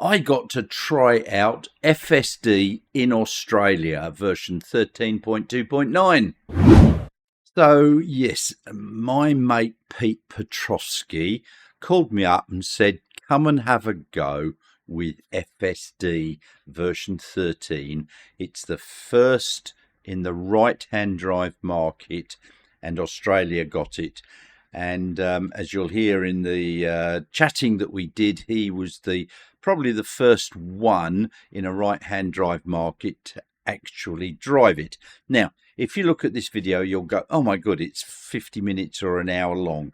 I got to try out FSD in Australia, version 13.2.9. So, yes, my mate Pete Petrovsky called me up and said, come and have a go with FSD version 13. It's the first in the right-hand drive market, and Australia got it. And as you'll hear in the chatting that we did, he was probably the first one in a right-hand drive market to actually drive it. Now, if you look at this video, you'll go, oh my God, it's 50 minutes or an hour long.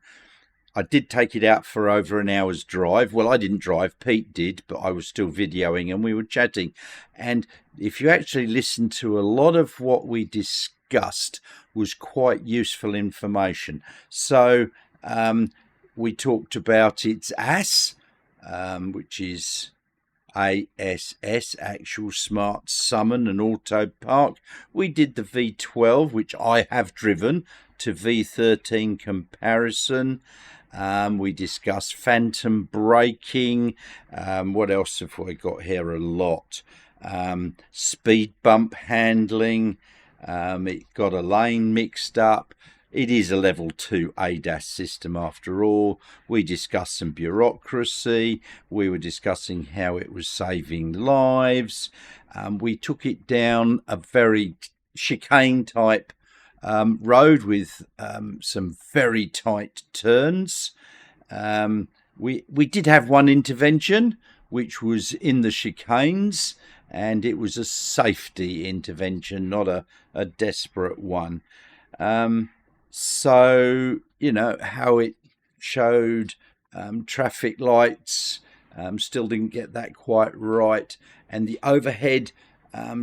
I did take it out for over an hour's drive. Well, I didn't drive, Pete did, but I was still videoing and we were chatting. And if you actually listen to a lot of what we discussed was quite useful information. So we talked about its ASS, which is ASS, Actual Smart Summon and Autopark. We did the V12, which I have driven, to V13 comparison. We discussed phantom braking. What else have we got here? A lot. Speed bump handling. It got a lane mixed up. It is a level 2 ADAS system after all. We discussed some bureaucracy. We were discussing how it was saving lives. We took it down a very chicane type road with some very tight turns. We did have one intervention, which was in the chicanes, and it was a safety intervention, not a desperate one. So, you know, how it showed traffic lights, still didn't get that quite right. And the overhead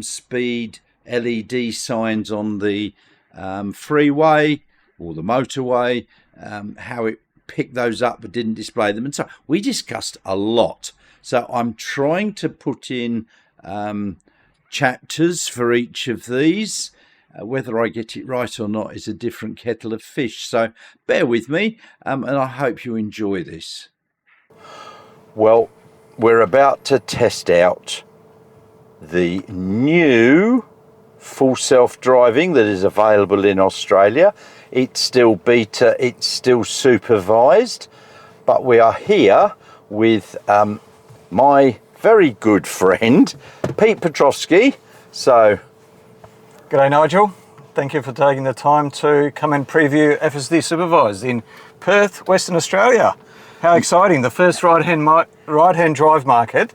speed LED signs on the freeway or the motorway, how it picked those up but didn't display them. And so we discussed a lot. So I'm trying to put in chapters for each of these. Whether I get it right or not is a different kettle of fish. So bear with me, and I hope you enjoy this. Well, we're about to test out the new full self-driving that is available in Australia. It's still beta, it's still supervised, but we are here with my very good friend, Pete Petrovsky. So, g'day Nigel, thank you for taking the time to come and preview FSD Supervised in Perth, Western Australia. How exciting, the first right-hand drive market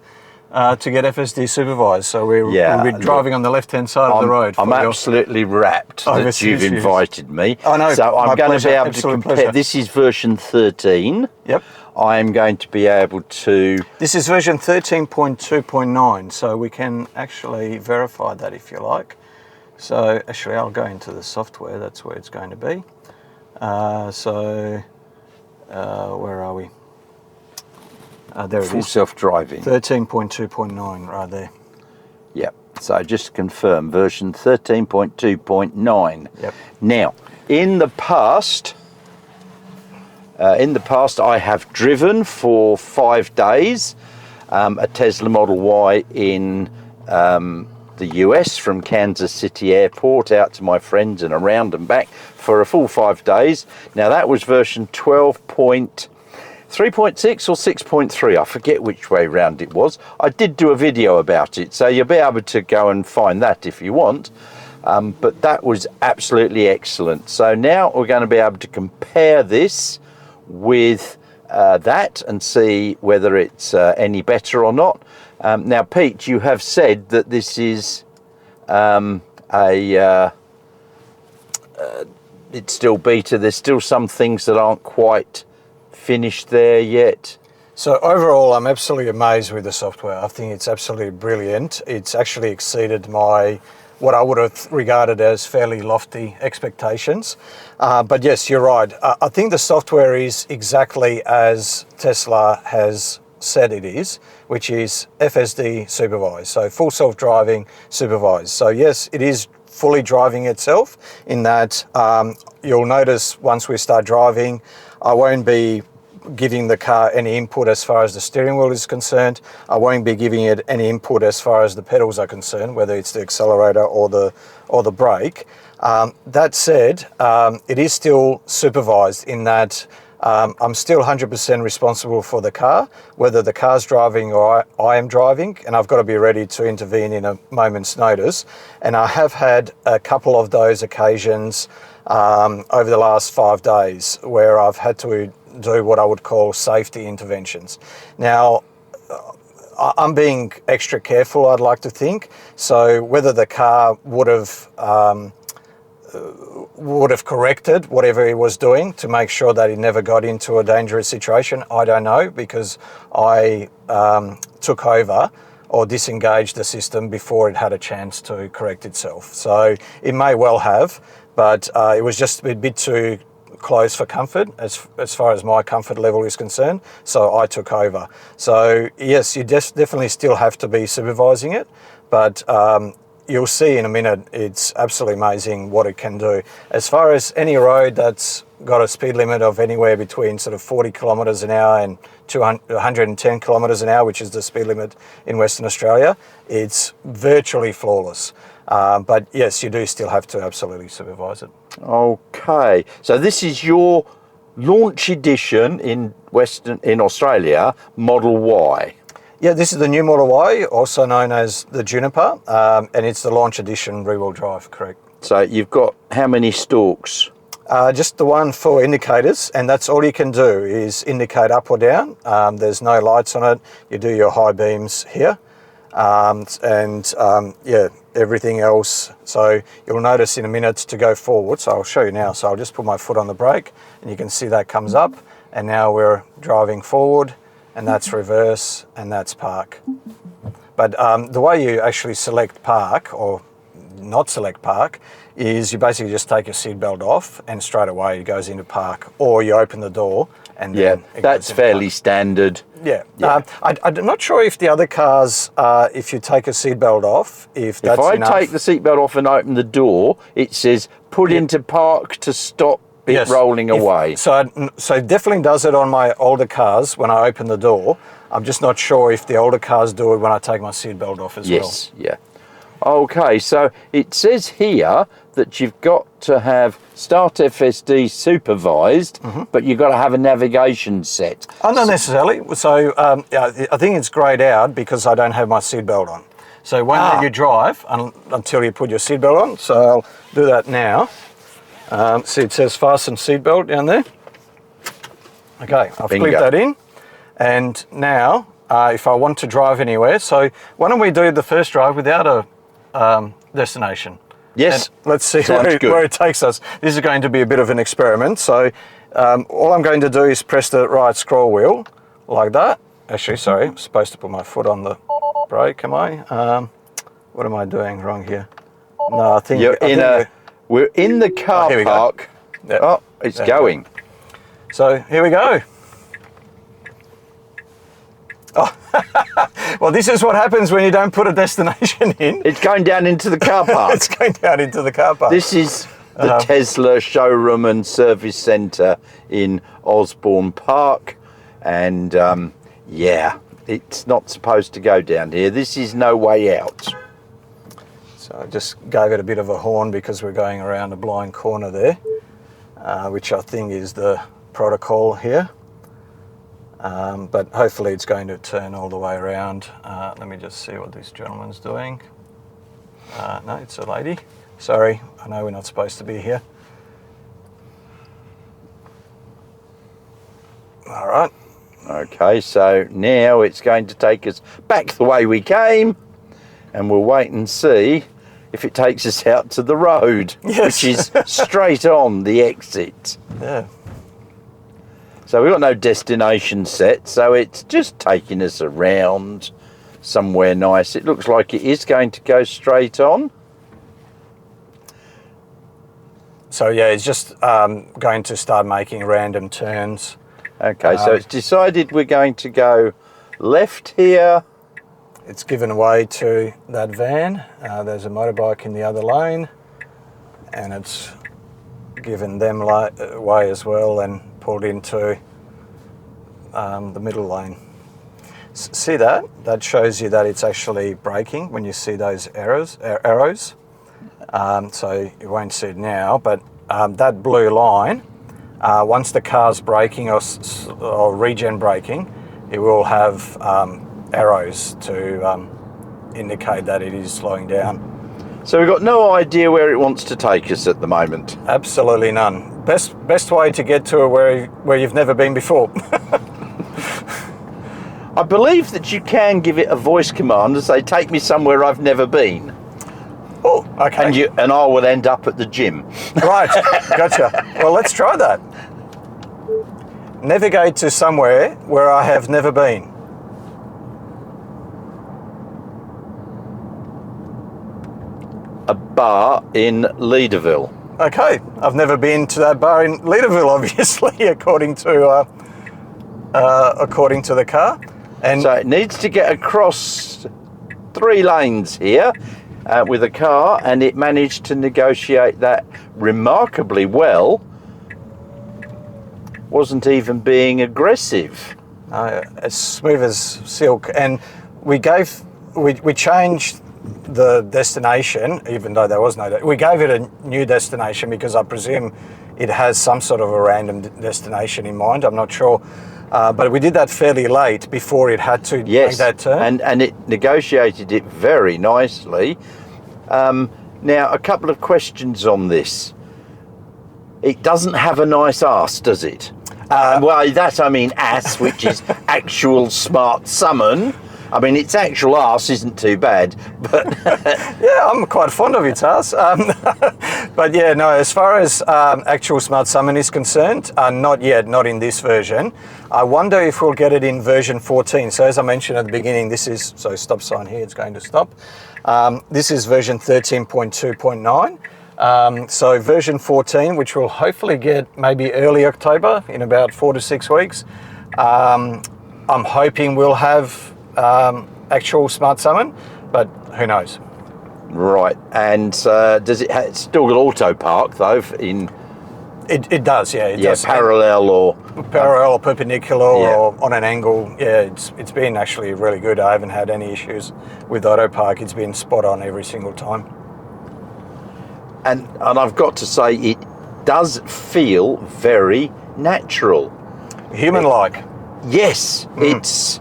to get FSD Supervised. So we'll be driving on the left-hand side of the road. I'm absolutely rapt that you've invited me. I know. So I'm going to be able to compare. Pleasure. This is version 13. Yep. I am going to be able to... This is version 13.2.9, so we can actually verify that if you like. So actually I'll go into the software, that's where it's going to be. Where are we? There it is. Full self-driving. 13.2.9 right there. Yep, so just to confirm, version 13.2.9. Yep. Now, in the past I have driven for 5 days a Tesla Model Y in the US from Kansas City Airport out to my friends and around and back for a full 5 days. Now that was version 12.3.6 or 6.3, I forget which way round it was. I did do a video about it, so you'll be able to go and find that if you want. But that was absolutely excellent. So now we're going to be able to compare this with that and see whether it's any better or not. Now, Pete, you have said that this is it's still beta. There's still some things that aren't quite finished there yet. So overall, I'm absolutely amazed with the software. I think it's absolutely brilliant. It's actually exceeded what I would have regarded as fairly lofty expectations. But yes, you're right. I think the software is exactly as Tesla has said it is, which is FSD supervised, so full self-driving supervised. So yes, it is fully driving itself in that you'll notice once we start driving, I won't be giving the car any input as far as the steering wheel is concerned. I won't be giving it any input as far as the pedals are concerned, whether it's the accelerator or the brake. That said, it is still supervised in that I'm still 100% responsible for the car, whether the car's driving or I am driving, and I've got to be ready to intervene in a moment's notice. And I have had a couple of those occasions over the last 5 days where I've had to do what I would call safety interventions. Now, I'm being extra careful, I'd like to think. So whether the car would have corrected whatever he was doing to make sure that he never got into a dangerous situation, I don't know, because I took over or disengaged the system before it had a chance to correct itself. So it may well have, but it was just a bit too close for comfort as far as my comfort level is concerned, so I took over. So yes, you definitely still have to be supervising it, but you'll see in a minute, it's absolutely amazing what it can do. As far as any road that's got a speed limit of anywhere between sort of 40 kilometres an hour and 110 kilometres an hour, which is the speed limit in Western Australia, it's virtually flawless. But yes, you do still have to absolutely supervise it. Okay, so this is your launch edition in Australia, Model Y. Yeah, this is the new Model Y, also known as the Juniper, and it's the launch edition rear-wheel drive, correct. So you've got how many stalks? Just the one for indicators, and that's all you can do is indicate up or down. There's no lights on it. You do your high beams here, yeah, everything else. So you'll notice in a minute to go forward, so I'll show you now. So I'll just put my foot on the brake, and you can see that comes up, and now we're driving forward, and that's reverse, and that's park. But the way you actually select park, or not select park, is you basically just take your seatbelt off and straight away it goes into park, or you open the door and then that's fairly standard. I'm not sure if the other cars, if you take a seatbelt off, if that's enough. If I take the seatbelt off and open the door, it says put into park to stop it rolling away. So it definitely does it on my older cars when I open the door. I'm just not sure if the older cars do it when I take my seatbelt off as well. Yes, yeah. Okay, so it says here that you've got to have Start FSD supervised, but you've got to have a navigation set. Oh, not necessarily. So I think it's greyed out because I don't have my seatbelt on. So when you drive until you put your seatbelt on. So I'll do that now. See, it says fasten seatbelt down there. Okay, I've clipped that in. And now, if I want to drive anywhere, so why don't we do the first drive without a destination? Yes. And let's see where it takes us. This is going to be a bit of an experiment. So all I'm going to do is press the right scroll wheel like that. Actually, sorry, I'm supposed to put my foot on the brake, am I? What am I doing wrong here? No, I think... We're in the car park. Yep. Oh, it's going. So here we go. Oh, well, this is what happens when you don't put a destination in. It's going down into the car park. It's going down into the car park. This is the Tesla showroom and service centre in Osborne Park. And yeah, it's not supposed to go down here. This is no way out. So I just gave it a bit of a horn because we're going around a blind corner there, which I think is the protocol here. But hopefully it's going to turn all the way around. Let me just see what this gentleman's doing. No, it's a lady. Sorry, I know we're not supposed to be here. All right. Okay, so now it's going to take us back the way we came, and we'll wait and see if it takes us out to the road, which is straight on the exit. Yeah. So we've got no destination set, so it's just taking us around somewhere nice. It looks like it is going to go straight on. So yeah, it's just going to start making random turns. Okay, so it's decided we're going to go left here. It's given way to that van. There's a motorbike in the other lane, and it's given them way as well and pulled into the middle lane. See that? That shows you that it's actually braking when you see those arrows. So you won't see it now, but that blue line, once the car's braking or regen braking, it will have arrows to indicate that it is slowing down. So we've got no idea where it wants to take us at the moment. Absolutely none. Best way to get to where you've never been before. I believe that you can give it a voice command and say, take me somewhere I've never been. Oh, okay. And I will end up at the gym. Right, gotcha. Well, let's try that. Navigate to somewhere where I have never been. A bar in Leederville. Okay, I've never been to that bar in Leederville, obviously, according to the car. And so it needs to get across 3 lanes here with a car, and it managed to negotiate that remarkably well. Wasn't even being aggressive. As smooth as silk. And we changed the destination, even though there was no, we gave it a new destination because I presume it has some sort of a random destination in mind. I'm not sure. But we did that fairly late before it had to make that turn. And it negotiated it very nicely. Now, a couple of questions on this. It doesn't have a nice arse, does it? Well, that I mean ass, which is actual smart summon. I mean, its actual arse isn't too bad, but... Yeah, I'm quite fond of its arse. But yeah, no, as far as actual smart summon is concerned, not yet, not in this version. I wonder if we'll get it in version 14. So as I mentioned at the beginning, this is, so stop sign here, it's going to stop. This is version 13.2.9. So version 14, which we'll hopefully get maybe early October, in about 4 to 6 weeks. I'm hoping we'll have actual smart summon, but who knows? Right, and does it it's still got Autopark though? It does, yeah. It does. Parallel or perpendicular or on an angle. Yeah, it's been actually really good. I haven't had any issues with Autopark. It's been spot on every single time. And I've got to say, it does feel very natural, human-like. Yes, it's.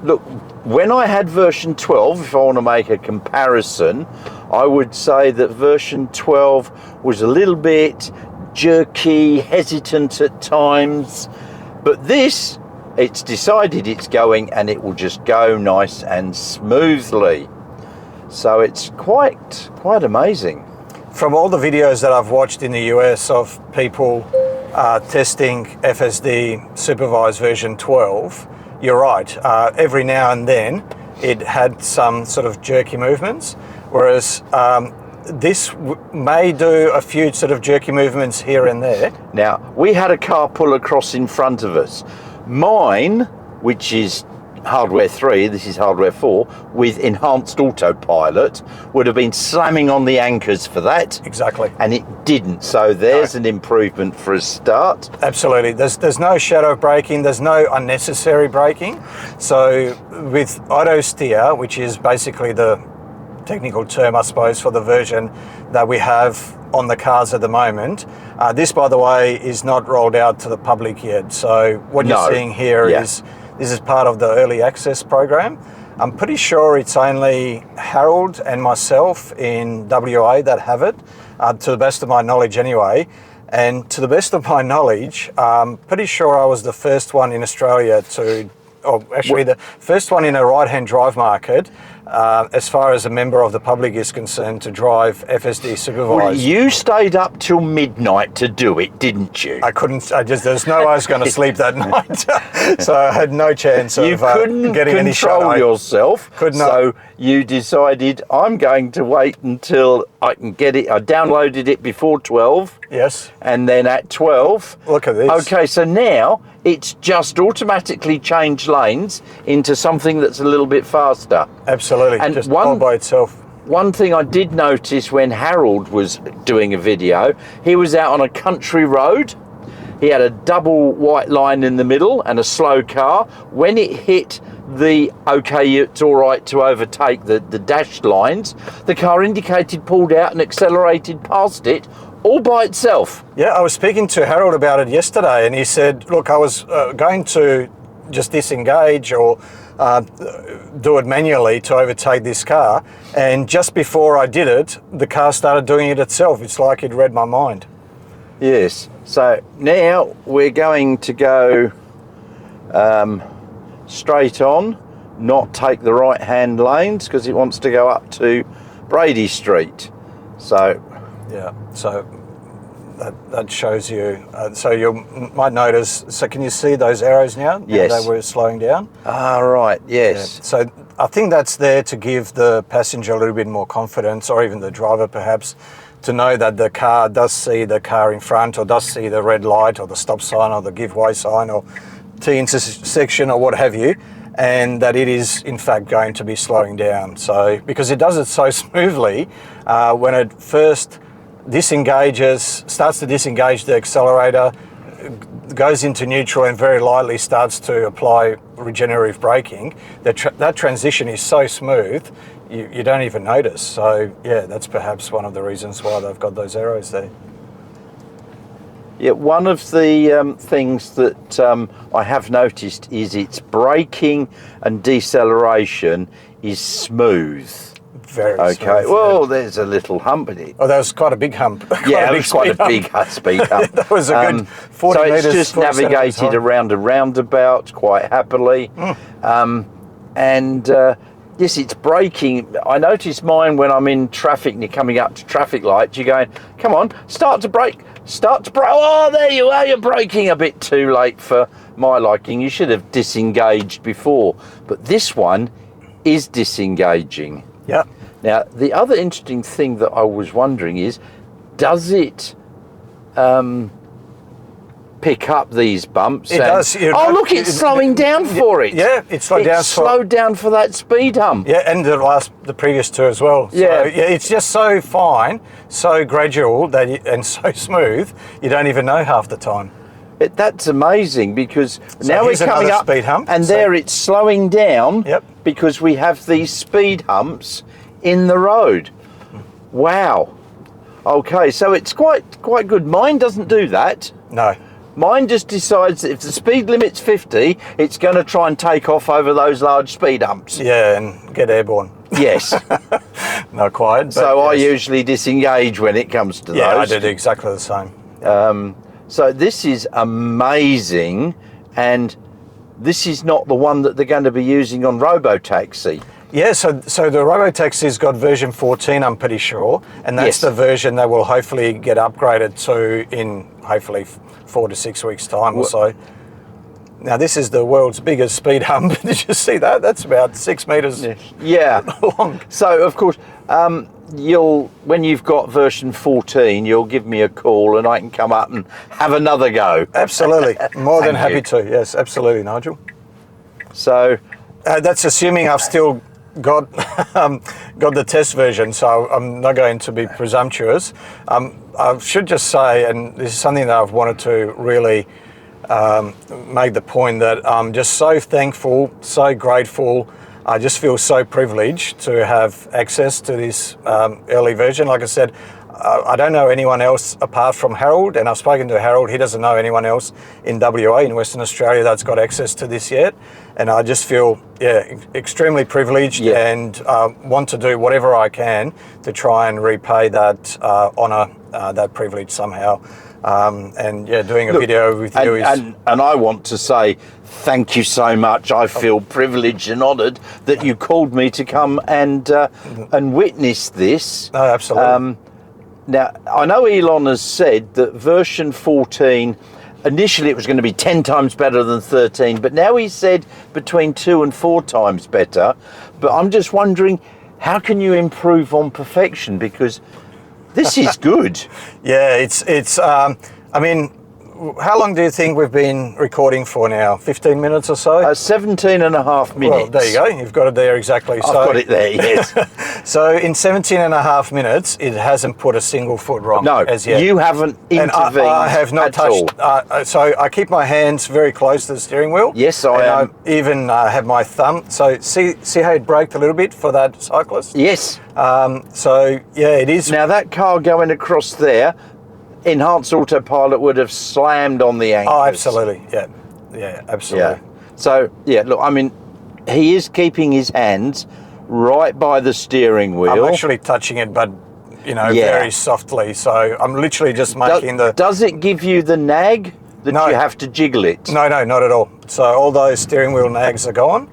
Look, when I had version 12, if I want to make a comparison, I would say that version 12 was a little bit jerky, hesitant at times, but this, it's decided it's going and it will just go nice and smoothly. So it's quite amazing. From all the videos that I've watched in the US of people testing FSD supervised version 12, you're right. Every now and then it had some sort of jerky movements, whereas this may do a few sort of jerky movements here and there. Now, we had a car pull across in front of us. Mine, which is hardware 3, this is hardware 4, with enhanced autopilot, would have been slamming on the anchors for that. Exactly. And it didn't, so there's an improvement for a start. Absolutely. There's no shadow braking, there's no unnecessary braking. So with auto steer, which is basically the technical term, I suppose, for the version that we have on the cars at the moment. This, by the way, is not rolled out to the public yet. So what you're seeing here is this is part of the early access program. I'm pretty sure it's only Harold and myself in WA that have it, to the best of my knowledge anyway. And to the best of my knowledge, I'm pretty sure I was the first one in Australia to, or actually the first one in a right-hand drive market, as far as a member of the public is concerned, to drive FSD supervised. Well, you stayed up till midnight to do it, didn't you? I couldn't, there's no way I was going to sleep that night. So I had no chance of getting any shot. You couldn't control yourself. Could not. So you decided, I'm going to wait until I can get it. I downloaded it before 12. Yes. And then at 12. Look at this. Okay, so now it's just automatically changed lanes into something that's a little bit faster. Absolutely, and just all by itself. One thing I did notice when Harold was doing a video, he was out on a country road he had a double white line in the middle and a slow car. When it hit the okay, it's all right to overtake the dashed lines, the car indicated, pulled out and accelerated past it all by itself. Yeah, I was speaking to Harold about it yesterday, and he said, look, I was going to just disengage or do it manually to overtake this car, and just before I did it, the car started doing it itself. It's like it read my mind. Yes, so now we're going to go straight on, not take the right hand lanes because it wants to go up to Brady Street. So yeah, so that shows you. So you might notice. So can you see those arrows now? Yes. They were slowing down. Ah, right. Yes. Yeah. So I think that's there to give the passenger a little bit more confidence, or even the driver perhaps, to know that the car does see the car in front, or does see the red light, or the stop sign, or the give way sign, or T intersection, or what have you, and that it is in fact going to be slowing down. So because it does it so smoothly, when it first starts to disengage the accelerator, goes into neutral and very lightly starts to apply regenerative braking, that transition is so smooth you don't even notice. So yeah, that's perhaps one of the reasons why they've got those arrows there. Yeah, one of the things that I have noticed is its braking and deceleration is smooth. Very okay. smooth. Well, there's a little hump in it. Oh, that was quite a big hump. Yeah, it was quite a big speed hump. That was a good 40 so metres. it's just navigated around a roundabout quite happily. And yes, it's braking. I notice mine when I'm in traffic and you're coming up to traffic lights, you're going, come on, start to brake. Oh, there you are, you're braking a bit too late for my liking. You should have disengaged before. But this one is disengaging. Yeah. Now, the other interesting thing that I was wondering is, does it pick up these bumps? It does. Oh, look, it's slowing down for it. Yeah, it's slowed down. It's slowed down for that speed hump. Yeah, and the previous two as well. Yeah. So, yeah, it's just so fine, so gradual and so smooth, you don't even know half the time. That's amazing, because So now we're here's coming another up speed hump. and So- there it's slowing down. Yep. Because we have these speed humps in the road. Wow. Okay, so it's quite good. Mine doesn't do that. No. Mine just decides that if the speed limit's 50, it's going to try and take off over those large speed humps. Yeah, and get airborne. Yes. Not quite. But So I yes. usually disengage when it comes to Yeah, those. I did exactly the same. So this is amazing, and this is not the one that they're going to be using on Robotaxi. Yeah, so the Robotaxi's got version 14, I'm pretty sure, and that's Yes. the version that will hopefully get upgraded to in hopefully 4 to 6 weeks' time or so. Now this is the world's biggest speed hump. Did you see that? That's about 6 meters Yeah. long. So of course, when you've got version 14, you'll give me a call and I can come up and have another go. Absolutely, more than Thank happy to. Yes, absolutely, Nigel. So That's assuming I've still got got the test version, so I'm not going to be presumptuous. I should just say, and this is something that I've wanted to really make the point, that I'm just so thankful, so grateful. I just feel so privileged to have access to this early version. Like I said, I don't know anyone else apart from Harold, and I've spoken to Harold. He doesn't know anyone else in WA, in Western Australia, that's got access to this yet. And I just feel, extremely privileged, and want to do whatever I can to try and repay that honour, that privilege somehow. Doing a video with you is... And I want to say thank you so much. I feel privileged and honoured that you called me to come and witness this. No, absolutely. Now, I know Elon has said that version 14, initially it was going to be 10 times better than 13, but now he said between 2 and 4 times better. But I'm just wondering, how can you improve on perfection? Because this is good. Yeah, it's. I mean, how long do you think we've been recording for now? 15 minutes or so? 17 and a half minutes. Well, there you go. You've got it there exactly. I've got it there, yes. So in 17 and a half minutes, it hasn't put a single foot wrong No, as yet. you haven't intervened And I have not touched. So I keep my hands very close to the steering wheel. Yes, I am. I even have my thumb. So see how it braked a little bit for that cyclist? Yes. So yeah, it is. Now that car going across there, enhanced autopilot would have slammed on the anchors. Oh, absolutely. Yeah. Yeah, absolutely. Yeah. So, yeah, look, I mean, he is keeping his hands right by the steering wheel. I'm actually touching it, but, very softly. So I'm literally just making Does it give you the nag that No. you have to jiggle it? No, not at all. So all those steering wheel nags are gone.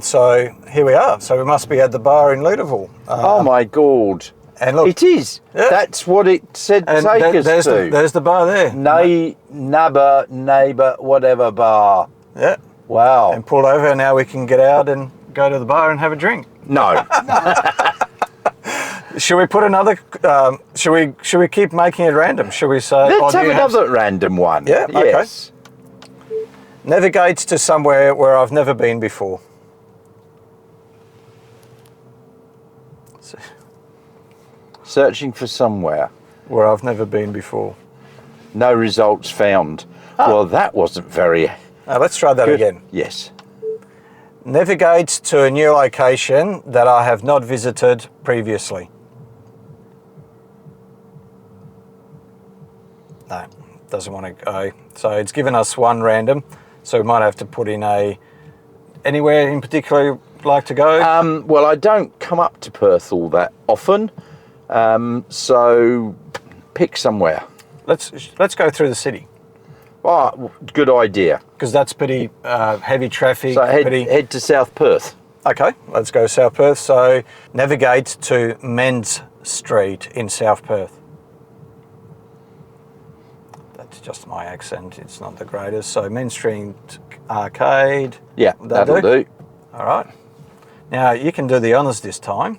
So here we are. So we must be at the bar in Leaderville. Oh, my God. And look. It is. Yeah. That's what it said And take us there's to. there's the bar there. Neighbour, whatever bar. Yeah. Wow. And pull over. Now we can get out and go to the bar and have a drink. No. Should we put another? Should we keep making it random? Should we say? Let's have another random one. Yeah, okay. Yes. Navigate to somewhere where I've never been before. Searching for somewhere. Where I've never been before. No results found. Well, that wasn't very Let's try that good. again. Yes. Navigate to a new location that I have not visited previously. No, doesn't want to go. So it's given us one random. So we might have to put in anywhere in particular you'd like to go. Well, I don't come up to Perth all that often, so pick somewhere. Let's go through the city. Oh, good idea. Because that's pretty heavy traffic. So head to South Perth. Okay, let's go South Perth. So navigate to Men's Street in South Perth. That's just my accent. It's not the greatest. So Men's Street Arcade. Yeah, that'll do. All right. Now you can do the honours this time.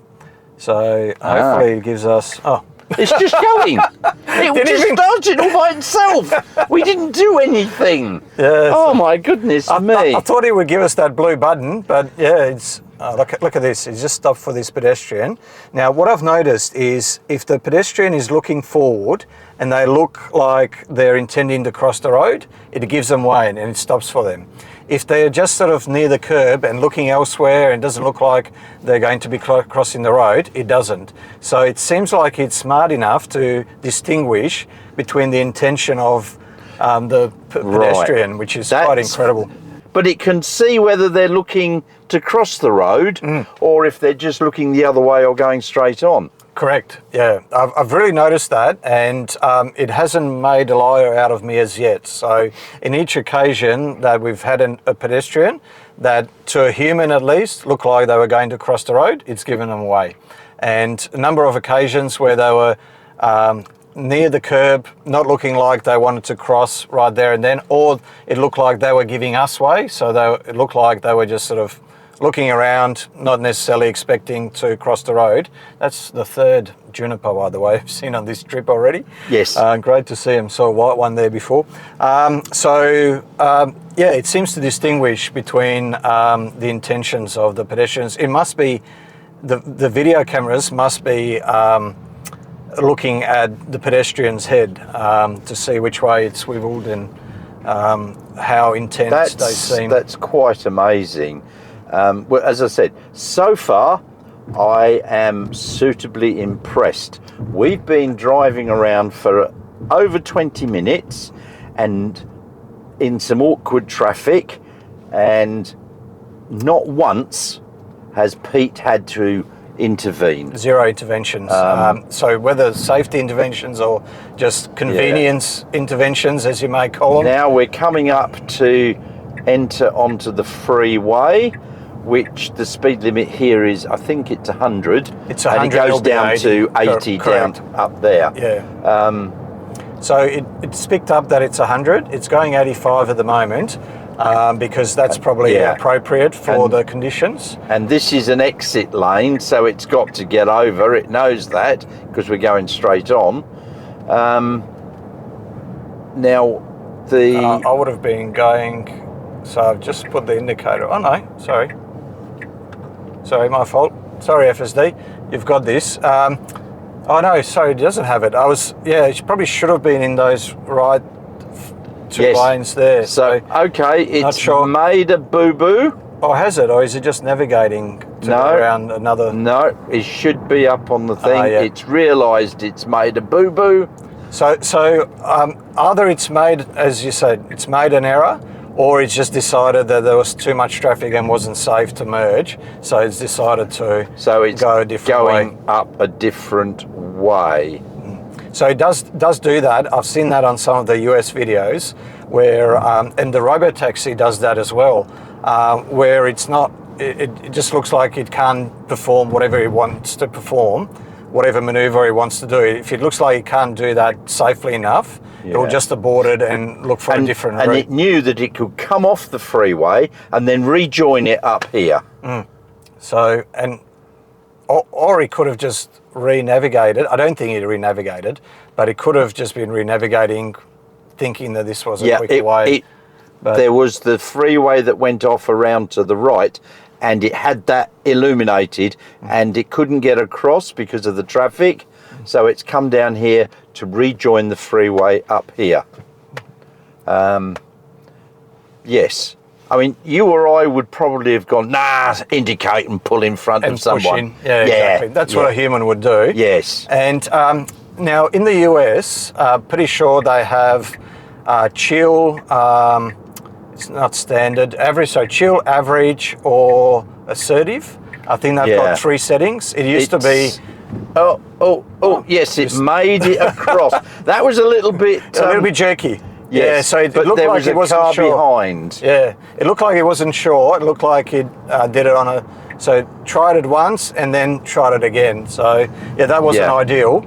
So hopefully it gives us... Oh, it's just going. It just started all by itself. We didn't do anything. Yeah, oh my goodness me. I thought it would give us that blue button, but yeah, it's look at this. It's just stopped for this pedestrian. Now, what I've noticed is if the pedestrian is looking forward and they look like they're intending to cross the road, it gives them way and it stops for them. If they're just sort of near the curb and looking elsewhere and doesn't look like they're going to be crossing the road, it doesn't. So it seems like it's smart enough to distinguish between the intention of the pedestrian, which is quite incredible. But it can see whether they're looking to cross the road or if they're just looking the other way or going straight on. Correct, yeah. I've really noticed that, and it hasn't made a liar out of me as yet. So in each occasion that we've had a pedestrian that, to a human at least, looked like they were going to cross the road, it's given them away. And a number of occasions where they were near the curb, not looking like they wanted to cross right there and then, or it looked like they were giving us way, so it looked like they were just sort of looking around, not necessarily expecting to cross the road. That's the third juniper, by the way, I've seen on this trip already. Yes. Great to see him. Saw a white one there before. Yeah, it seems to distinguish between the intentions of the pedestrians. It must be, the video cameras must be looking at the pedestrian's head to see which way it's swiveled and how intense they seem. That's quite amazing. Well, as I said, so far I am suitably impressed. We've been driving around for over 20 minutes and in some awkward traffic, and not once has Pete had to intervene. Zero interventions. So whether safety interventions or just convenience interventions, as you may call them. Now we're coming up to enter onto the freeway, which the speed limit here is, I think it's 100. It's 100. And it goes down to 80 Correct. down up there. Yeah. So it's picked up that it's 100. It's going 85 at the moment because that's probably appropriate for the conditions. And this is an exit lane, so it's got to get over. It knows that because we're going straight on. Now, I would have been going, so I've just put the indicator, oh no, sorry, my fault, sorry FSD, you've got this. Oh no, sorry, it doesn't have it. It probably should have been in those right two lanes there. So okay, it's made a boo-boo. Oh, has it? Or is it just navigating to go around another? No, it should be up on the thing. It's realised it's made a boo-boo. So either it's made, as you said, it's made an error, or it's just decided that there was too much traffic and wasn't safe to merge, so it's decided to go a different way. Going up a different way. So it does do that. I've seen that on some of the US videos where, and the Robotaxi does that as well, where it's not, it just looks like it can't perform whatever it wants to perform, whatever maneuver it wants to do. If it looks like it can't do that safely enough, it'll just abort it and look for a different route. And it knew that it could come off the freeway and then rejoin it up here. So, or it could have just re-navigated. I don't think it re-navigated, but it could have just been re-navigating, thinking that this was a quicker way. There was the freeway that went off around to the right, and it had that illuminated, and it couldn't get across because of the traffic. So it's come down here to rejoin the freeway up here. Yes. I mean, you or I would probably have gone, nah, indicate and pull in front of someone. Yeah, exactly. That's what a human would do. Yes. And now in the US, pretty sure they have chill, it's not standard, average, so chill, average, or assertive. I think they've got 3 settings. It used to be... Yes, it made it across. That was a little bit... a little bit jerky. Yes, yeah, so it looked like it wasn't car sure. behind. Yeah, it looked like it wasn't sure. It looked like it did it on a... So tried it once and then tried it again. So yeah, that wasn't ideal.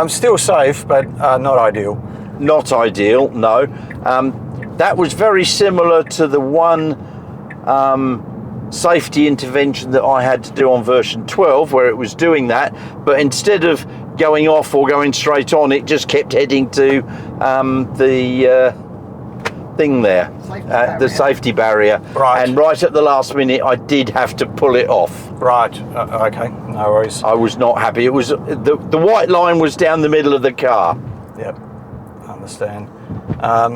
Still safe, but not ideal. Not ideal, no. That was very similar to the one safety intervention that I had to do on version 12, where it was doing that, but instead of going off or going straight on, it just kept heading to the thing there, the safety barrier. Right. And right at the last minute, I did have to pull it off. Right. Okay. No worries. I was not happy. It was the white line was down the middle of the car. Yep. I understand.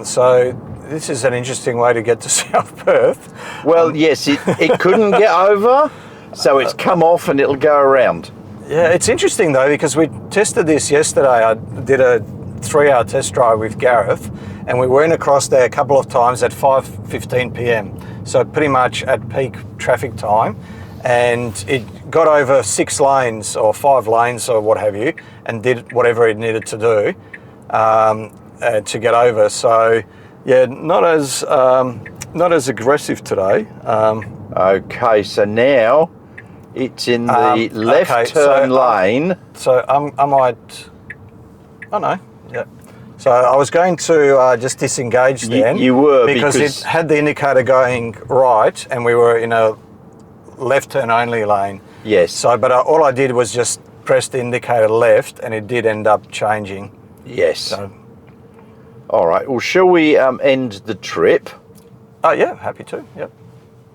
So this is an interesting way to get to South Perth. Well, yes, it couldn't get over, so it's come off and it'll go around. Yeah, it's interesting though, because we tested this yesterday. I did a 3-hour test drive with Gareth, and we went across there a couple of times at 5:15 p.m. So pretty much at peak traffic time, and it got over 6 lanes or 5 lanes or what have you, and did whatever it needed to do to get over. So yeah, not as aggressive today. Okay, so now it's in the left turn lane. So I might. Oh no. Yeah. So I was going to just disengage then. You were, because it had the indicator going right, and we were in a left turn only lane. Yes. So, but all I did was just press the indicator left, and it did end up changing. Yes. So, all right. Well, shall we end the trip? Oh yeah, happy to. Yep.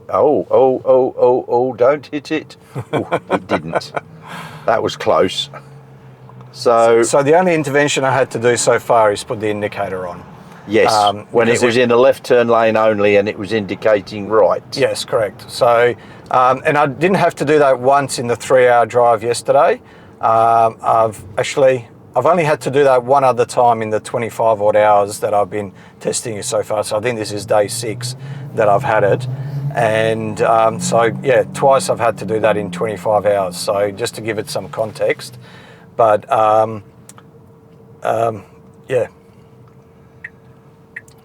Oh! Don't hit it. Ooh, it didn't. That was close. So the only intervention I had to do so far is put the indicator on. Yes, when it was in a left turn lane only and it was indicating right. Yes, correct. So, and I didn't have to do that once in the 3-hour drive yesterday. I've only had to do that one other time in the 25 odd hours that I've been testing it so far. So I think this is day 6 that I've had it. And so yeah, twice I've had to do that in 25 hours. So just to give it some context. But yeah.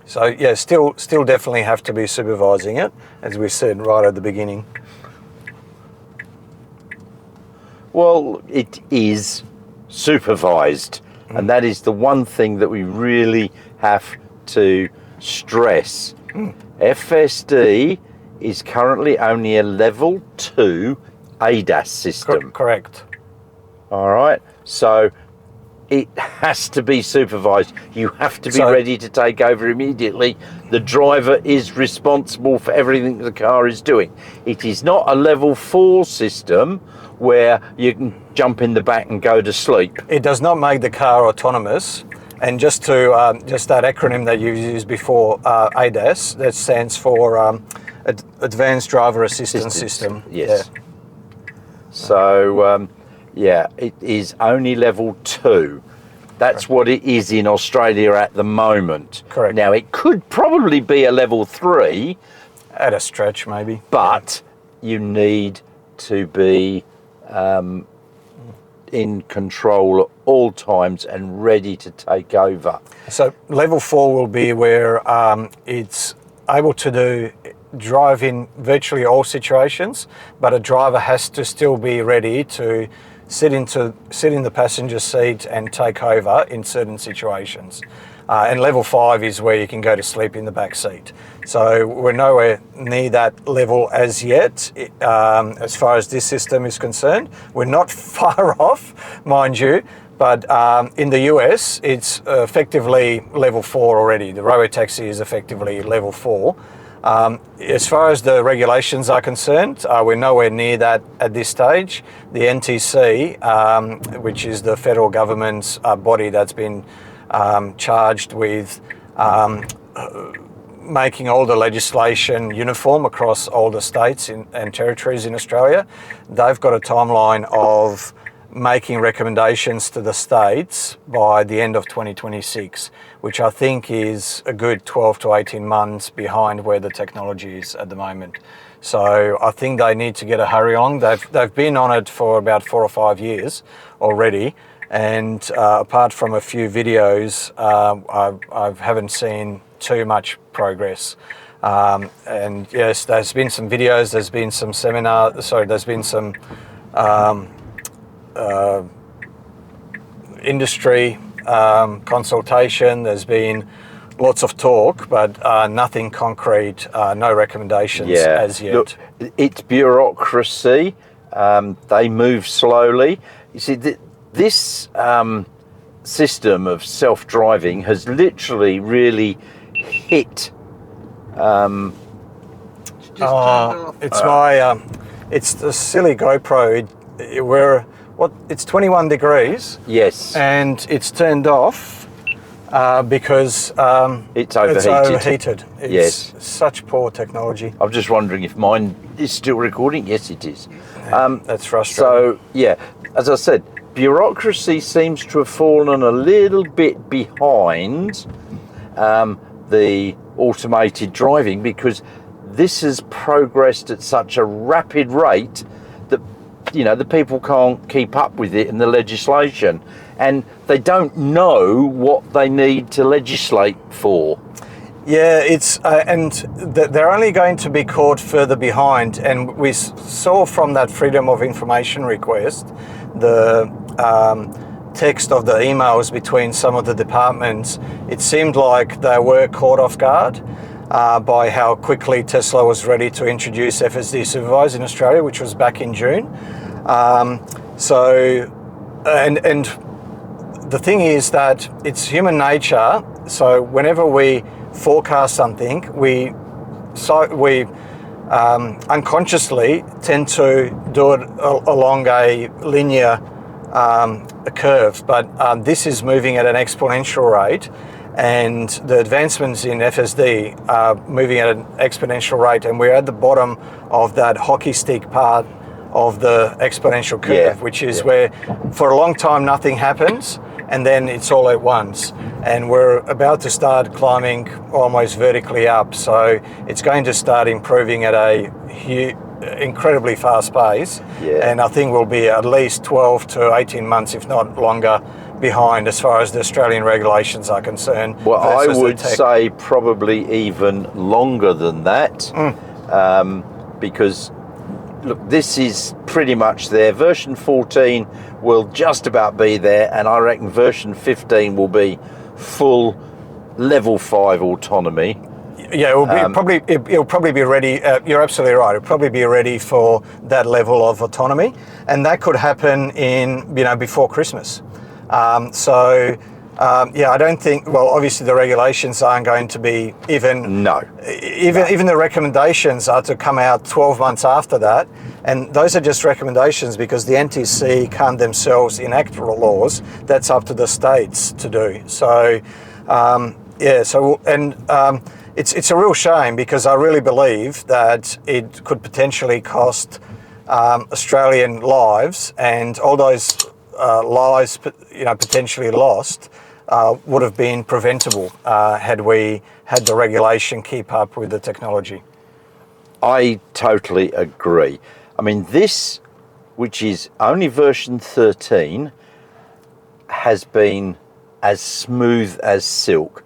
So yeah, still definitely have to be supervising it, as we said right at the beginning. Well, it is supervised, and that is the one thing that we really have to stress. FSD is currently only a level 2 ADAS system. Correct. All right, so it has to be supervised. You have to be ready to take over immediately. The driver is responsible for everything the car is doing. It is not a level 4 system where you can jump in the back and go to sleep. It does not make the car autonomous. And just to just that acronym that you used before, ADAS, that stands for Advanced Driver Assistance System. Yes. Yeah. So, it is only level 2. That's what it is in Australia at the moment. Correct. Now, it could probably be a level 3. At a stretch, maybe. But you need to be in control at all times and ready to take over. So level 4 will be where it's able to drive in virtually all situations, but a driver has to still be ready to sit in the passenger seat and take over in certain situations. And level 5 is where you can go to sleep in the back seat. So we're nowhere near that level as yet, as far as this system is concerned. We're not far off, mind you, but in the US, it's effectively level 4 already. The Robotaxi is effectively level 4. As far as the regulations are concerned, we're nowhere near that at this stage. The NTC, which is the federal government's body that's been charged with making all the legislation uniform across all the states and territories in Australia, they've got a timeline of making recommendations to the states by the end of 2026, which I think is a good 12 to 18 months behind where the technology is at the moment. So I think they need to get a hurry on. They've been on it for about 4 or 5 years already, and apart from a few videos, I haven't seen too much progress. And yes, there's been some videos, there's been some there's been some industry consultation, there's been lots of talk, but nothing concrete, no recommendations as yet. Look, it's bureaucracy. They move slowly. You see, this system of self-driving has literally really hit. It's the silly GoPro. It's 21 degrees. Yes. And it's turned off because it's overheated. It's such poor technology. I'm just wondering if mine is still recording. Yes, it is. That's frustrating. So, as I said, bureaucracy seems to have fallen a little bit behind the automated driving, because this has progressed at such a rapid rate that the people can't keep up with it in the legislation, and they don't know what they need to legislate for. Yeah, it's and they're only going to be caught further behind. And we saw from that Freedom of Information request, the text of the emails between some of the departments, it seemed like they were caught off guard by how quickly Tesla was ready to introduce FSD Supervised in Australia, which was back in June. And the thing is that it's human nature. So whenever we forecast something, we unconsciously tend to do it along a linear curve, but this is moving at an exponential rate, and the advancements in FSD are moving at an exponential rate, and we're at the bottom of that hockey stick part of the exponential curve, which is where for a long time nothing happens, and then it's all at once, and we're about to start climbing almost vertically up. So it's going to start improving at a incredibly fast pace, and I think we'll be at least 12 to 18 months, if not longer, behind as far as the Australian regulations are concerned. Well, I would say probably even longer than that, because look, this is pretty much there. Version 14 will just about be there, and I reckon version 15 will be full level 5 autonomy. Yeah, it'll probably be ready. You're absolutely right. It'll probably be ready for that level of autonomy, and that could happen before Christmas. Yeah, I don't think. Well, obviously the regulations aren't going to be even. No. Even the recommendations are to come out 12 months after that, and those are just recommendations because the NTC can't themselves enact laws. That's up to the states to do. So, it's a real shame because I really believe that it could potentially cost Australian lives, and all those lives, potentially lost. Would have been preventable had we had the regulation keep up with the technology. I totally agree. I mean, this, which is only version 13, has been as smooth as silk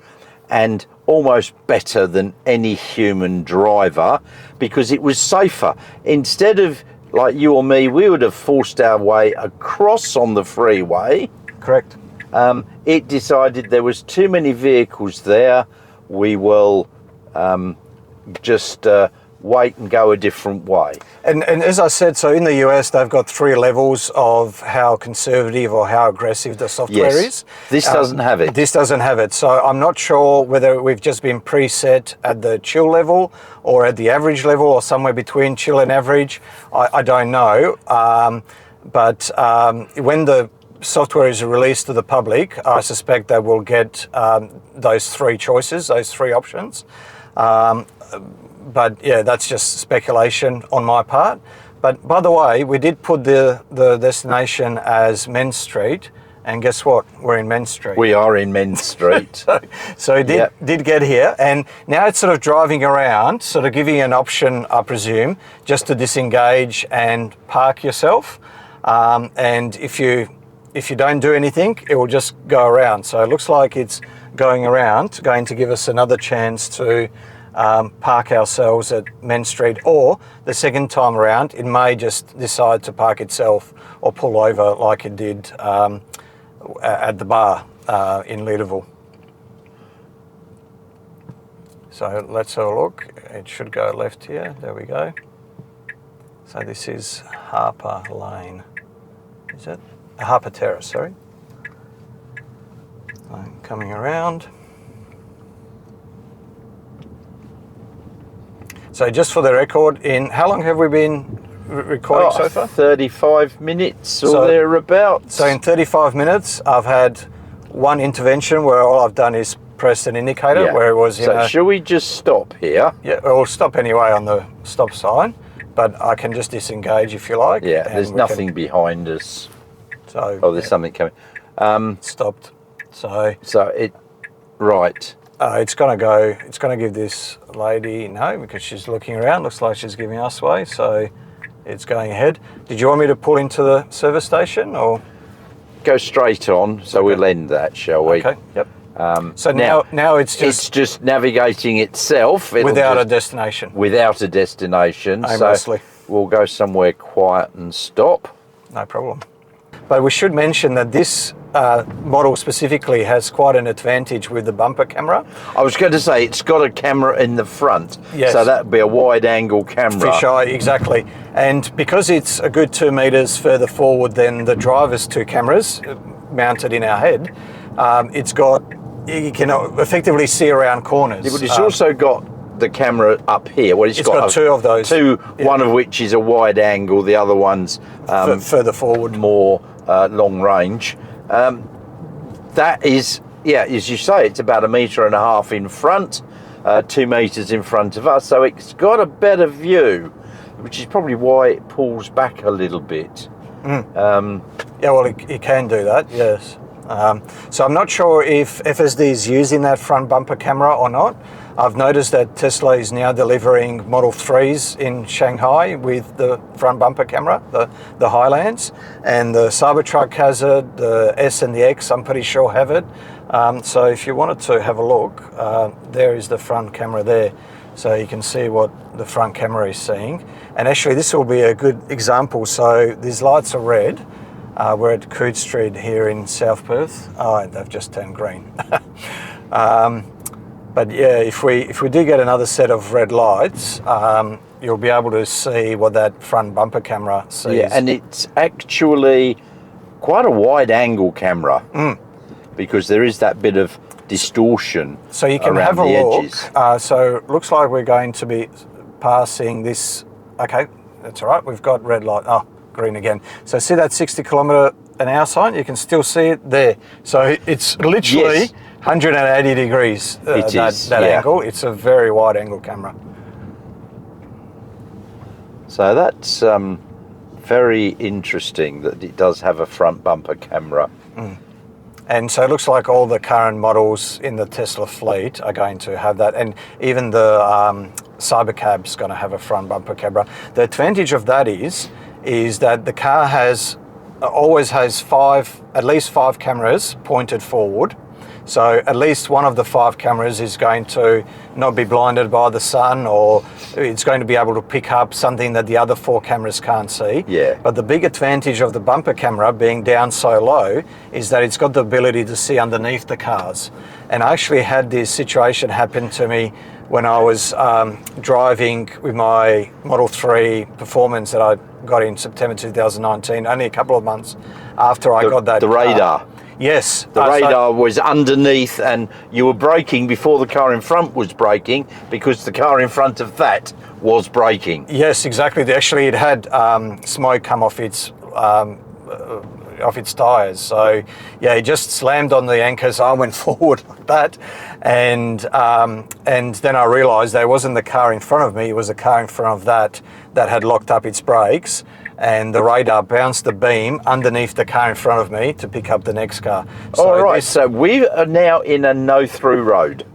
and almost better than any human driver because it was safer. Instead of, like you or me, we would have forced our way across on the freeway. Correct. It decided there was too many vehicles there. We will just wait and go a different way. And as I said, so in the US, they've got 3 levels of how conservative or how aggressive the software is. This doesn't have it. This doesn't have it. So I'm not sure whether we've just been preset at the chill level or at the average level or somewhere between chill and average. I don't know. But when the software is released to the public, I suspect they will get those 3 choices, those 3 options. But yeah, that's just speculation on my part. But by the way, we did put the destination as Men's Street, and guess what? We're in Men's Street. We are in Men's Street. so it did get here, and now it's sort of driving around, sort of giving you an option, I presume, just to disengage and park yourself. And if you don't do anything, it will just go around. So it looks like it's going around, going to give us another chance to park ourselves at Men's Street, or the second time around, it may just decide to park itself or pull over like it did at the bar in Leederville. So let's have a look. It should go left here. There we go. So this is Harper Lane. Is it? Harper Terrace, sorry. I'm coming around. So just for the record, how long have we been recording so far? 35 minutes or thereabouts. So in 35 minutes, I've had one intervention where all I've done is press an indicator where it was, So should we just stop here? Yeah, we'll stop anyway on the stop sign, but I can just disengage if you like. Yeah, there's nothing behind us. So there's something coming. Stopped. So right. It's going to give this lady no, because she's looking around. Looks like she's giving us way, so it's going ahead. Did you want me to pull into the service station or? Go straight on, so we'll end that, shall we? Okay, yep. So now it's just navigating itself. Without a destination. Without a destination. Aimlessly. So we'll go somewhere quiet and stop. No problem. But we should mention that this model specifically has quite an advantage with the bumper camera. I was going to say, it's got a camera in the front. Yes. So that would be a wide angle camera. Fisheye, exactly. And because it's a good 2 meters further forward than the driver's 2 cameras mounted in our head, you can effectively see around corners. Yeah, but it's also got the camera up here. Well, it's got 2 of those. One of which is a wide angle, the other one's further forward. More long range. That is, as you say, it's about 1.5 meters in front, 2 meters in front of us, so it's got a better view, which is probably why it pulls back a little bit. Yeah, well, it can do that, yes. So I'm not sure if FSD is using that front bumper camera or not. I've noticed that Tesla is now delivering Model 3s in Shanghai with the front bumper camera, the Highlands, and the Cybertruck has it, the S and the X I'm pretty sure have it. So if you wanted to have a look, there is the front camera there. So you can see what the front camera is seeing. And actually this will be a good example. So these lights are red. We're at Coode Street here in South Perth. Oh, they've just turned green. But yeah, if we do get another set of red lights, you'll be able to see what that front bumper camera sees. Yeah, and it's actually quite a wide angle camera, because there is that bit of distortion. So you can around have a the look. edges. So it looks like we're going to be passing this. Okay, that's all right. We've got red light. Oh, green again. So see that 60 km/h sign? You can still see it there. So it's literally Yes. 180 degrees. That yeah. angle. It's a very wide angle camera. So that's very interesting that it does have a front bumper camera. And so it looks like all the current models in the Tesla fleet are going to have that, and even the Cybercab's going to have a front bumper camera. The advantage of that is that the car always has at least five cameras pointed forward. So at least one of the five cameras is going to not be blinded by the sun, or it's going to be able to pick up something that the other four cameras can't see. Yeah. But the big advantage of the bumper camera being down so low is that it's got the ability to see underneath the cars. And I actually had this situation happen to me when I was driving with my Model 3 Performance that I got in September 2019, only a couple of months after I got that The car. radar. Yes. The radar was underneath, and you were braking before the car in front was braking, because the car in front of that was braking. Yes, exactly. Actually, it had smoke come off its tyres. So yeah, it just slammed on the anchors. I went forward like that, and then I realised that it wasn't the car in front of me. It was the car in front of that had locked up its brakes. And the radar bounced the beam underneath the car in front of me to pick up the next car. So All right, so we are now in a no-through road.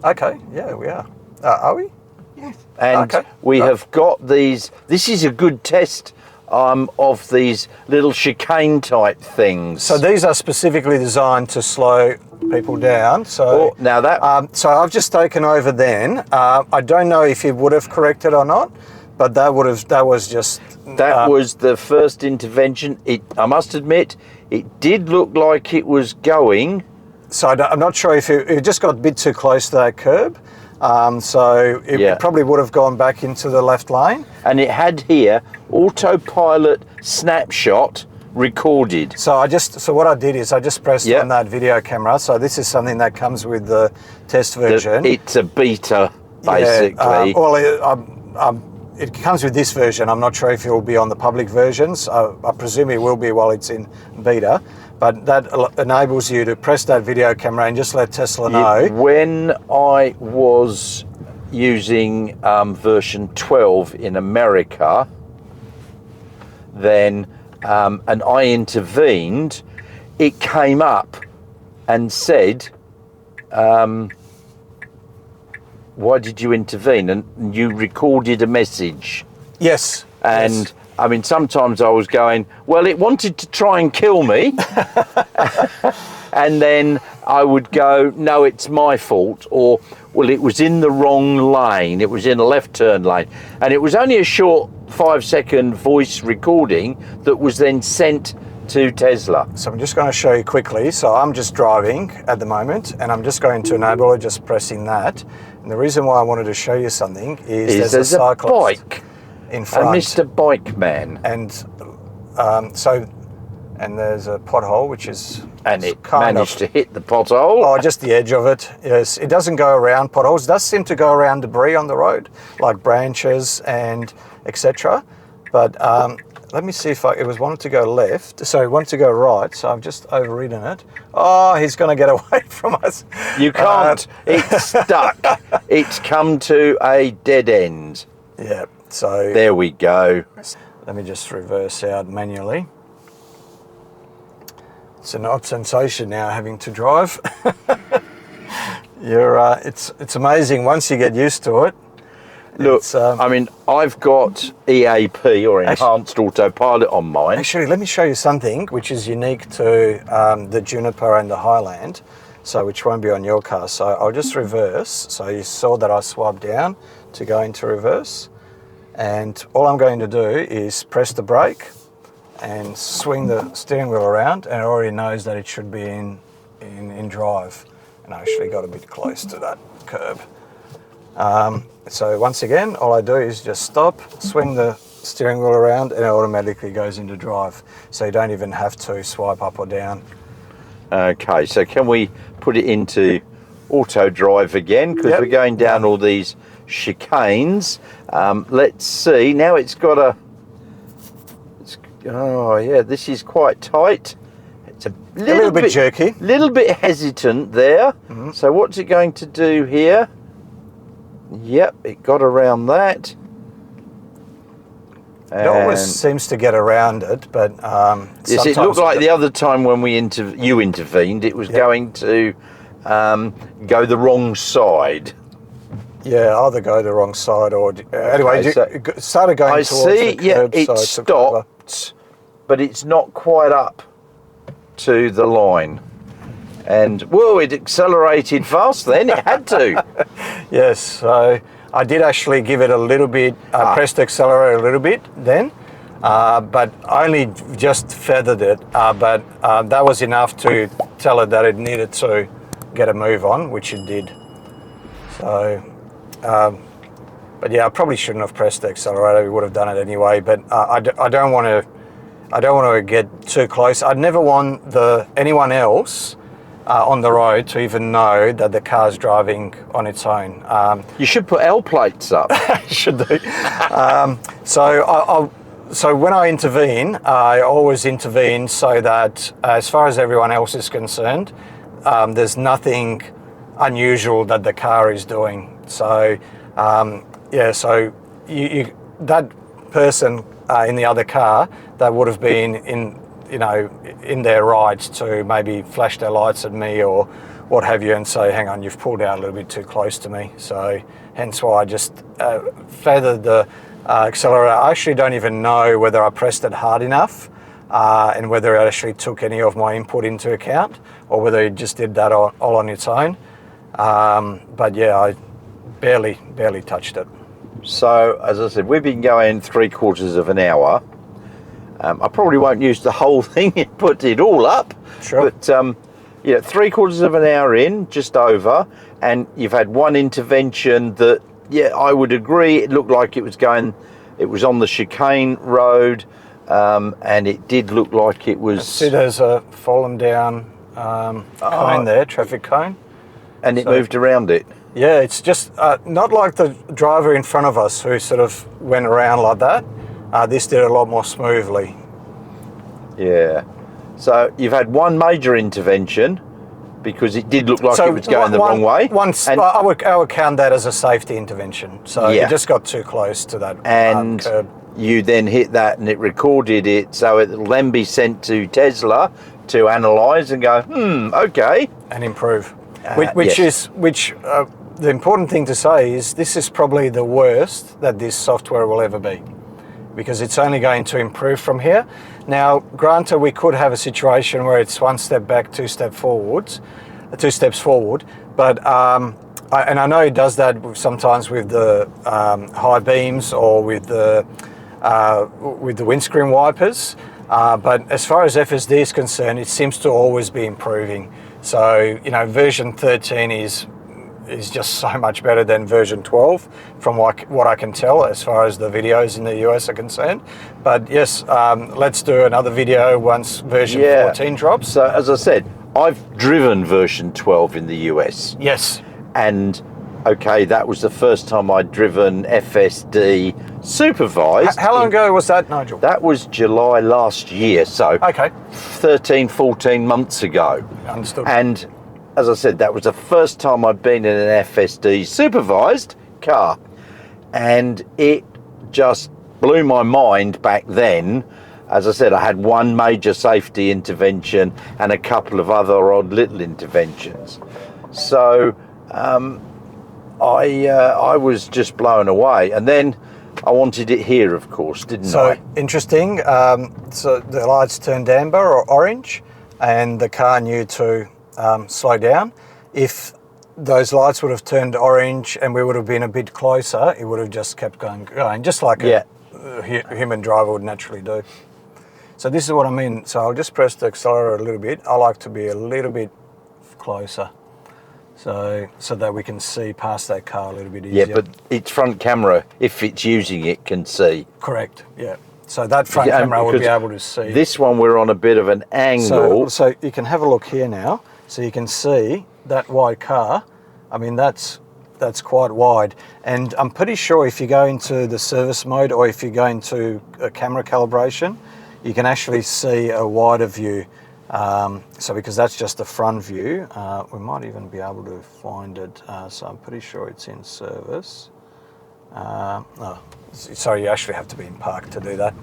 Okay, yeah, we are. Are we? Yes. And Okay. we have got these. This is a good test of these little chicane type things. So these are specifically designed to slow people down. So now that so I've just taken over then. I don't know if it would have corrected or not, but that was just... That was the first intervention. I must admit, it did look like it was going. So I'm not sure if it just got a bit too close to that curb. So it probably would have gone back into the left lane. And it had here, autopilot snapshot recorded. So what I did is I just pressed on that video camera. So this is something that comes with the test version. It's a beta, basically. It comes with this version. I'm not sure if it will be on the public versions. I presume it will be while it's in beta. But that enables you to press that video camera and just let Tesla know. When I was using version 12 in America, then and I intervened, it came up and said, why did you intervene? And you recorded a message. Yes. And yes. I mean, sometimes I was going, well, it wanted to try and kill me. And then I would go, no, it's my fault. Or, well, it was in the wrong lane. It was in a left turn lane. And it was only a short 5-second voice recording that was then sent to Tesla. So I'm just going to show you quickly. So I'm just driving at the moment, and I'm just going to enable it, just pressing that. And the reason why I wanted to show you something is there's a cyclist bike in front. Mr. Bike Man. And and there's a pothole, which is... And it managed to hit the pothole. Oh, just the edge of it. Yes, it doesn't go around potholes. It does seem to go around debris on the road, like branches and etc. But let me see if it was wanted to go left. So it wanted to go right. So I've just overridden it. Oh, he's going to get away from us. You can't. It's stuck. It's come to a dead end. Yeah. So there we go. Let me just reverse out manually. It's an odd sensation now having to drive. It's amazing once you get used to it. Look, I mean, I've got EAP or Enhanced Autopilot on mine. Actually, let me show you something which is unique to the Juniper and the Highland, so which won't be on your car. So I'll just reverse. So you saw that I swiped down to go into reverse. And all I'm going to do is press the brake and swing the steering wheel around, and it already knows that it should be in drive. And I actually got a bit close to that curb. So once again, all I do is just stop, swing the steering wheel around and it automatically goes into drive. So you don't even have to swipe up or down. Okay, so can we put it into auto drive again? Because we're going down all these chicanes. Let's see, now it's got a... oh yeah, this is quite tight. It's a little bit jerky. A little bit hesitant there. So what's it going to do here? Yep, it got around that. It always seems to get around it, but yes, it looked like the other time when you intervened, it was going to go the wrong side. Yeah, either go the wrong side or anyway, so it started going towards the curb it side. Stopped, but it's not quite up to the line. And whoa, it accelerated fast then, it had to. Yes, so I did actually give it a little bit, pressed accelerator a little bit then, but only just feathered it, but that was enough to tell it that it needed to get a move on, which it did. So, but yeah, I probably shouldn't have pressed the accelerator, we would have done it anyway, but I don't want to get too close. I'd never want anyone else on the road to even know that the car's driving on its own. You should put L plates up. Should do. So when I intervene, I always intervene so that as far as everyone else is concerned, there's nothing unusual that the car is doing. So yeah, so that person in the other car that would have been in their rights to maybe flash their lights at me or what have you and say, hang on, you've pulled out a little bit too close to me. So hence why I just feathered the accelerator. I actually don't even know whether I pressed it hard enough and whether it actually took any of my input into account or whether it just did that all on its own. But yeah, I barely touched it. So as I said, we've been going 3/4 of an hour. I probably won't use the whole thing and put it all up. Sure. But yeah, 3/4 of an hour in, just over, and you've had one intervention that, yeah, I would agree, it looked like it was on the chicane road, and it did look like it was... I see there's a fallen down cone there, traffic cone. And it moved around it. Yeah, it's just not like the driver in front of us who sort of went around like that. This did a lot more smoothly. Yeah. So you've had one major intervention because it did look like it was going the wrong way. I would count that as a safety intervention. So it just got too close to that curb. You then hit that and it recorded it, so it'll then be sent to Tesla to analyse and go, okay. And improve. The important thing to say is this is probably the worst that this software will ever be, because it's only going to improve from here. Now, granted, we could have a situation where it's one step back, two steps forward, but I know it does that sometimes with the high beams or with the windscreen wipers. But as far as FSD is concerned, it seems to always be improving. So, version 13 is just so much better than version 12 from what I can tell as far as the videos in the US are concerned. But yes, let's do another video once version 14 drops. So as I said, I've driven version 12 in the US. Yes. And okay, that was the first time I'd driven FSD supervised. How long ago was that, Nigel? That was July last year, so 13, 14 months ago. Understood. And as I said, that was the first time I'd been in an FSD supervised car. And it just blew my mind back then. As I said, I had one major safety intervention and a couple of other odd little interventions. So I was just blown away. And then I wanted it here, of course, didn't I? So interesting. So the lights turned amber or orange and the car knew to slow down. If those lights would have turned orange and we would have been a bit closer, it would have just kept going, just like a human driver would naturally do. So this is what I mean. So I'll just press the accelerator a little bit. I like to be a little bit closer. so that we can see past that car a little bit easier. Yeah, but its front camera, if it's using it, can see. Correct, yeah. So that front camera would be able to see. This one, we're on a bit of an angle. So you can have a look here now. So you can see that wide car. I mean, that's quite wide. And I'm pretty sure if you go into the service mode or if you go into a camera calibration, you can actually see a wider view. So because that's just the front view, we might even be able to find it. So I'm pretty sure it's in service. Oh, sorry, you actually have to be in park to do that.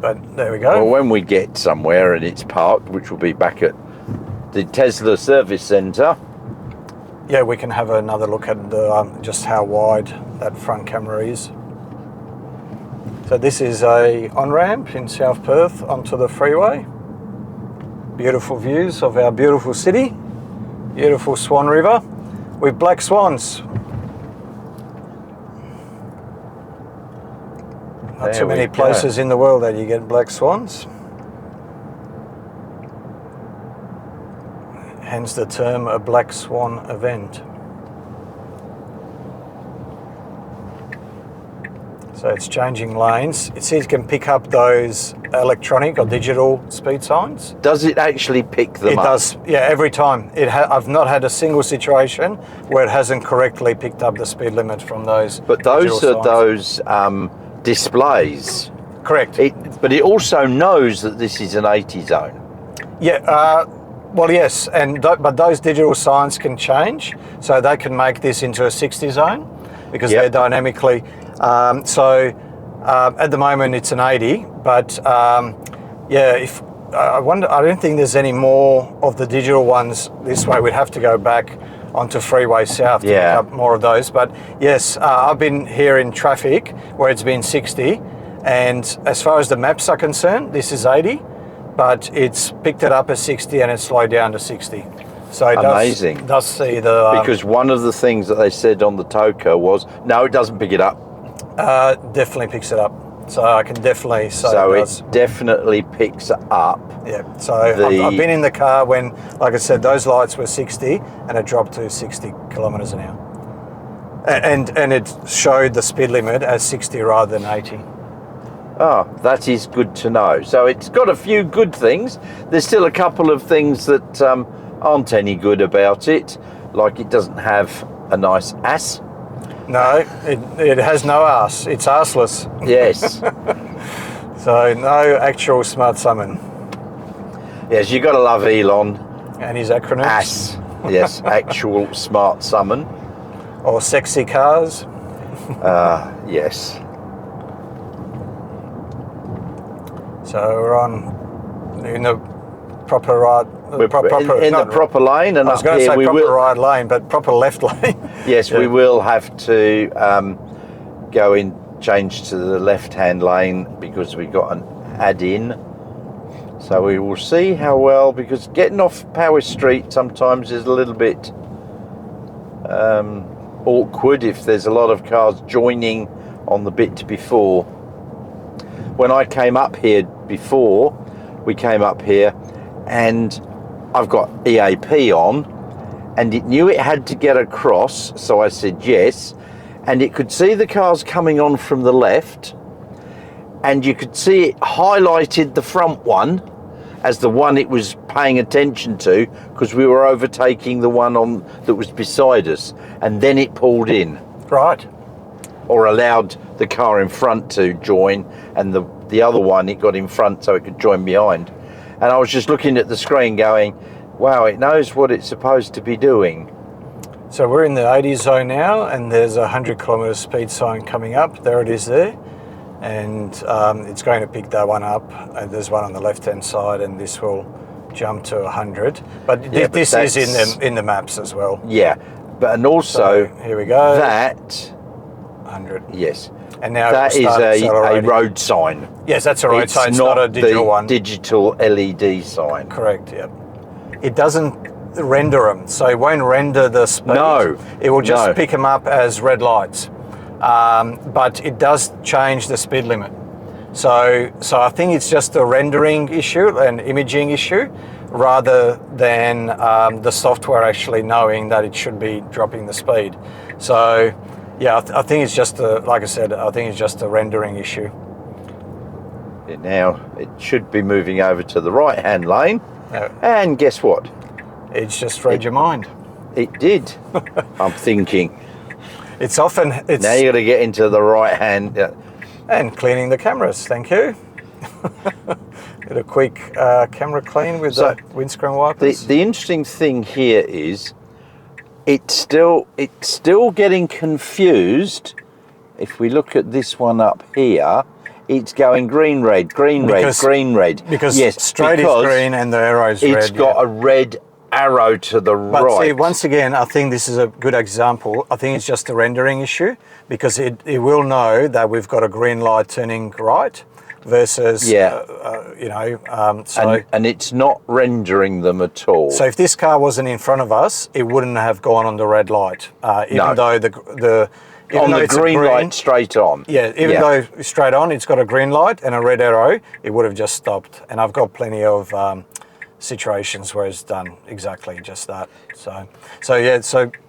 But there we go. Well, when we get somewhere and it's parked, which will be back at the Tesla service centre. Yeah, we can have another look at just how wide that front camera is. So this is a on-ramp in South Perth onto the freeway. Beautiful views of our beautiful city. Beautiful Swan River with black swans. Not too many places in the world that you get black swans. Hence the term a black swan event. So it's changing lanes. It says it can pick up those electronic or digital speed signs. Does it actually pick them up? It does, yeah, every time. I've not had a single situation where it hasn't correctly picked up the speed limit from those. But those are those displays. Correct. But it also knows that this is an 80 zone. Yeah, well, yes, but those digital signs can change, so they can make this into a 60 zone because they're dynamically. At the moment it's an 80, but yeah, I don't think there's any more of the digital ones this way. We'd have to go back onto Freeway South to pick up more of those. But yes, I've been here in traffic where it's been 60, and as far as the maps are concerned, this is 80, but it's picked it up as 60 and it's slowed down to 60. So it amazing. Does see the... because one of the things that they said on the Toka was, no, it doesn't pick it up. Definitely picks it up. So I can definitely say it definitely picks it up. Yeah, so I've been in the car when, like I said, those lights were 60 and it dropped to 60 kilometres an hour. And it showed the speed limit as 60 rather than 80. Oh, that is good to know. So it's got a few good things. There's still a couple of things that aren't any good about it, like it doesn't have a nice ass. No, it has no ass. It's arseless. Yes. So no actual smart summon. Yes, you got to love Elon. And his acronyms. Ass. Yes, actual smart summon. Or sexy cars. Yes. So we're on in the proper right. We're in the proper lane, and I was going to say we proper will, right lane, but proper left lane. Yes, we will have to go in, change to the left-hand lane because we got an add-in. So we will see how well, because getting off Power Street sometimes is a little bit awkward if there's a lot of cars joining on the bit before. When I came up here before, we came up here and I've got EAP on, and it knew it had to get across, so I said yes, and it could see the cars coming on from the left, and you could see it highlighted the front one as the one it was paying attention to, because we were overtaking the one on that was beside us, and then it pulled in. Right. Or allowed the car in front to join, and the other one it got in front so it could join behind. And I was just looking at the screen going, wow, it knows what it's supposed to be doing. So we're in the 80 zone now, and there's a 100 kilometre speed sign coming up. There it is there. And it's going to pick that one up. And there's one on the left-hand side, and this will jump to 100. But this is in the maps as well. Yeah, and also, so here we go. That 100. Yes. And now that is a road sign. Yes, that's a road sign. It's not a digital one. Digital LED sign. Correct. Yep. It doesn't render them, so it won't render the speed. No. It will just pick them up as red lights. But it does change the speed limit. So I think it's just a rendering issue, an imaging issue, rather than the software actually knowing that it should be dropping the speed. So yeah, I think it's just like I said, I think it's just a rendering issue. Now it should be moving over to the right hand lane, and guess what? It's just read your mind. It did. I'm thinking. It's often now you got to get into the right hand. And cleaning the cameras. Thank you. Did a quick camera clean with the windscreen wipers. The interesting thing here is it's still getting confused. If we look at this one up here, it's going green, red, green, red, green, red. Because straight is green and the arrow's red. It's got a red arrow to the right. But see, once again, I think this is a good example. I think it's just a rendering issue, because it will know that we've got a green light turning right versus, and it's not rendering them at all. So if this car wasn't in front of us, it wouldn't have gone on the red light, even though the green light straight on. Yeah, even though straight on, it's got a green light and a red arrow, it would have just stopped. And I've got plenty of situations where it's done exactly just that. So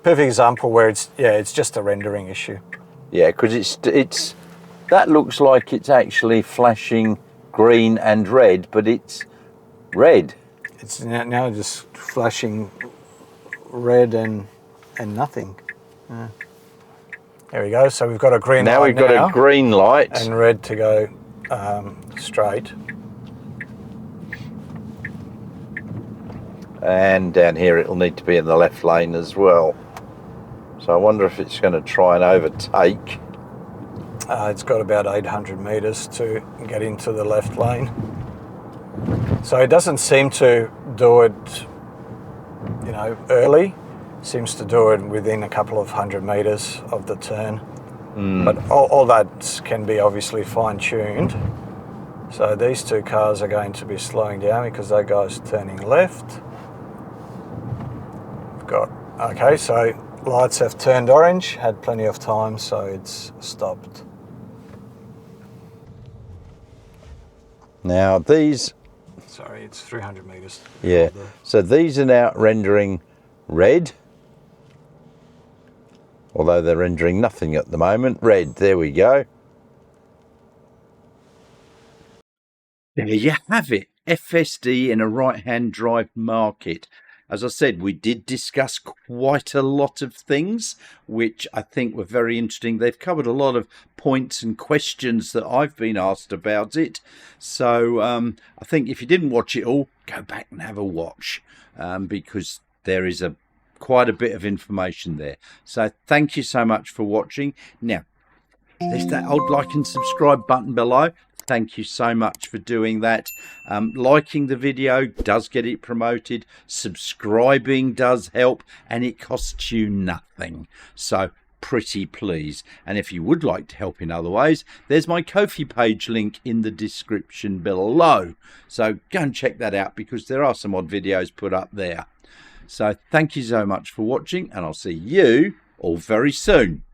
perfect example where it's just a rendering issue. Yeah, because it's that looks like it's actually flashing green and red, but it's red. It's now just flashing red and nothing. Yeah. There we go. So we've got a green light now. We've got a green light. And red to go straight. And down here it'll need to be in the left lane as well. So I wonder if it's going to try and overtake. It's got about 800 metres to get into the left lane. So it doesn't seem to do it, early. It seems to do it within a couple of 100 metres of the turn. But all that can be obviously fine-tuned. So these two cars are going to be slowing down because that guy's turning left. Okay, so lights have turned orange, had plenty of time, so it's stopped. Now these... Sorry, it's 300 metres. Yeah, so these are now rendering red. Although they're rendering nothing at the moment. Red, there we go. There you have it. FSD in a right-hand drive market. As I said, we did discuss quite a lot of things, which I think were very interesting. They've covered a lot of points and questions that I've been asked about it. So I think if you didn't watch it all, go back and have a watch, because there is quite a bit of information there. So thank you so much for watching. Now, there's that old like and subscribe button below. Thank you so much for doing that. Liking the video does get it promoted. Subscribing does help, and it costs you nothing. So pretty please. And if you would like to help in other ways, there's my Ko-fi page link in the description below. So go and check that out, because there are some odd videos put up there. So thank you so much for watching, and I'll see you all very soon.